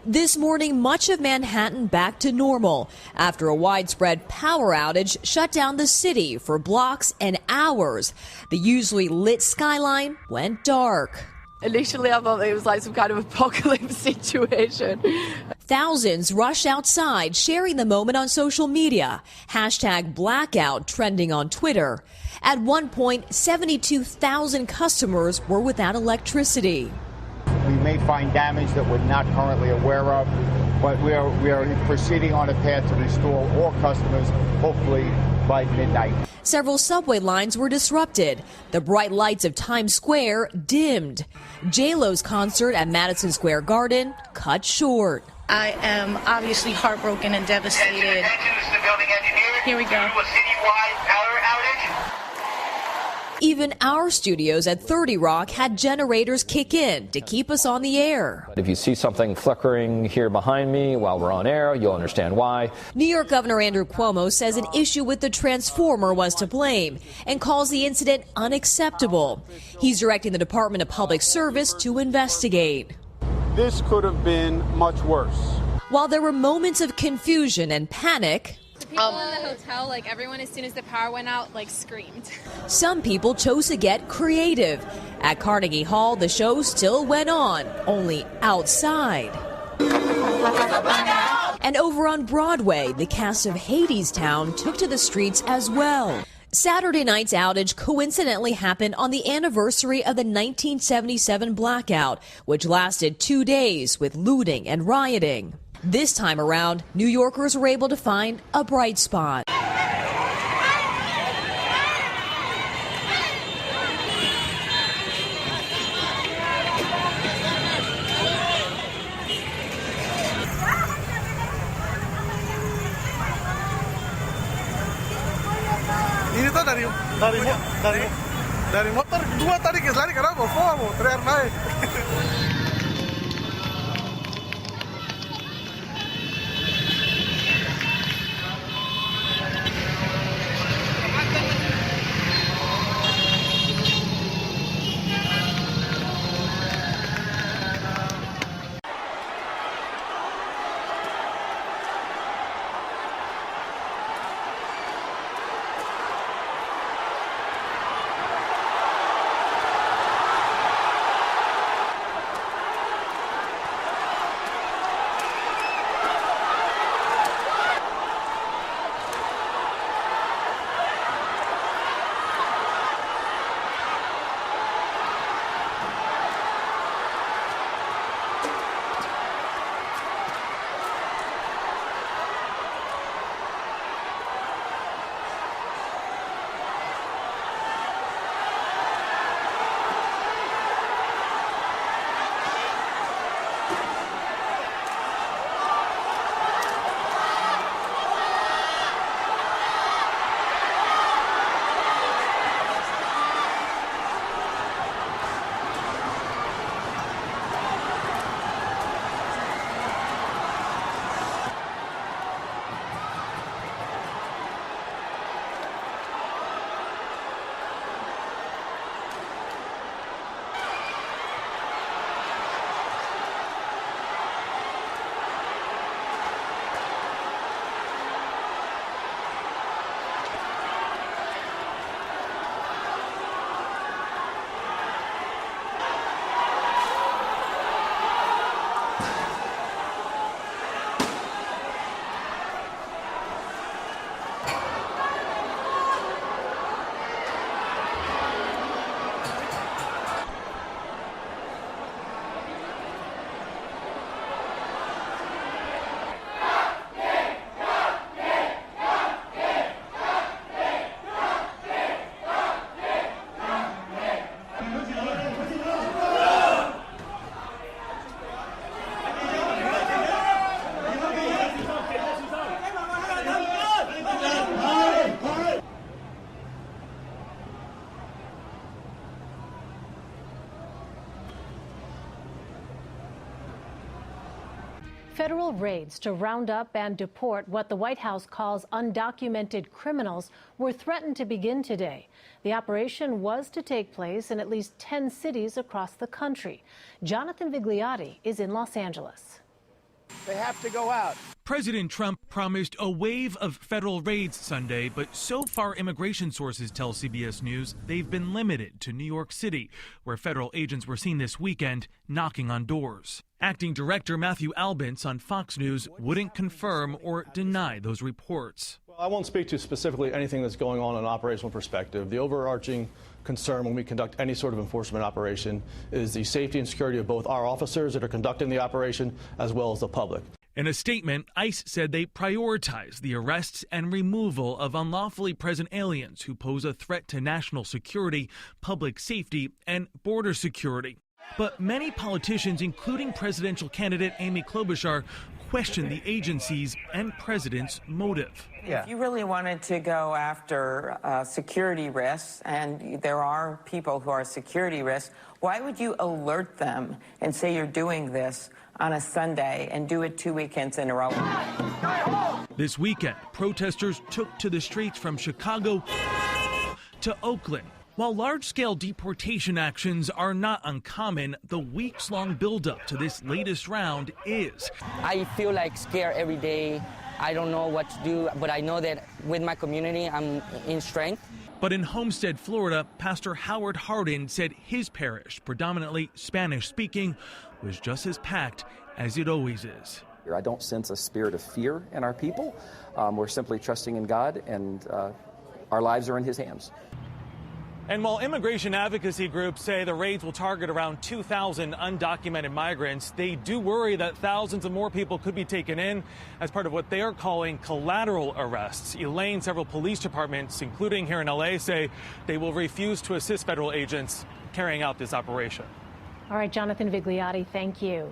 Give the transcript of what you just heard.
This morning, much of Manhattan back to normal after a widespread power outage shut down the city for blocks and hours. The usually lit skyline went dark. Initially, I thought it was like some kind of apocalypse situation. Thousands rush outside, sharing the moment on social media. Hashtag Blackout trending on Twitter. At one point, 72,000 customers were without electricity. We may find damage that we're not currently aware of, but we are proceeding on a path to restore all customers, hopefully by midnight. Several subway lines were disrupted. The bright lights of Times Square dimmed. J-Lo's concert at Madison Square Garden cut short. I am obviously heartbroken and devastated. Here we go. Even our studios at 30 Rock had generators kick in to keep us on the air. If you see something flickering here behind me while we're on air, you'll understand why. New York Governor Andrew Cuomo says an issue with the transformer was to blame and calls the incident unacceptable. He's directing the Department of Public Service to investigate. This could have been much worse. While there were moments of confusion and panic, the people in the hotel, like everyone, as soon as the power went out, like screamed. Some people chose to get creative. At Carnegie Hall, the show still went on, only outside. And over on Broadway, the cast of Hadestown took to the streets as well. Saturday night's outage coincidentally happened on the anniversary of the 1977 blackout, which lasted 2 days with looting and rioting. This time around, New Yorkers were able to find a bright spot. Ini tuh dari motor dua tadi guys lari karena mau teriak naik. Federal raids to round up and deport what the White House calls undocumented criminals were threatened to begin today. The operation was to take place in at least 10 cities across the country. Jonathan Vigliotti is in Los Angeles. They have to go out. President Trump promised a wave of federal raids Sunday, but so far immigration sources tell CBS News they've been limited to New York City, where federal agents were seen this weekend knocking on doors. Acting Director Matthew Albence on Fox News wouldn't confirm or deny those reports. Well, I won't speak to specifically anything that's going on in an operational perspective. The overarching concern when we conduct any sort of enforcement operation is the safety and security of both our officers that are conducting the operation as well as the public. In a statement, ICE said they prioritize the arrests and removal of unlawfully present aliens who pose a threat to national security, public safety, and border security. But many politicians, including presidential candidate Amy Klobuchar, question the agency's and president's motive. If you really wanted to go after security risks, and there are people who are security risks, why would you alert them and say you're doing this on a Sunday and do it 2 weekends in a row? This weekend, protesters took to the streets from Chicago to Oakland. While large-scale deportation actions are not uncommon, the weeks-long buildup to this latest round is. I feel like scared every day. I don't know what to do, but I know that with my community, I'm in strength. But in Homestead, Florida, Pastor Howard Hardin said his parish, predominantly Spanish-speaking, was just as packed as it always is. I don't sense a spirit of fear in our people. We're simply trusting in God, and our lives are in His hands. And while immigration advocacy groups say the raids will target around 2,000 undocumented migrants, they do worry that thousands of more people could be taken in as part of what they are calling collateral arrests. Elaine, several police departments, including here in LA, say they will refuse to assist federal agents carrying out this operation. All right, Jonathan Vigliotti, thank you.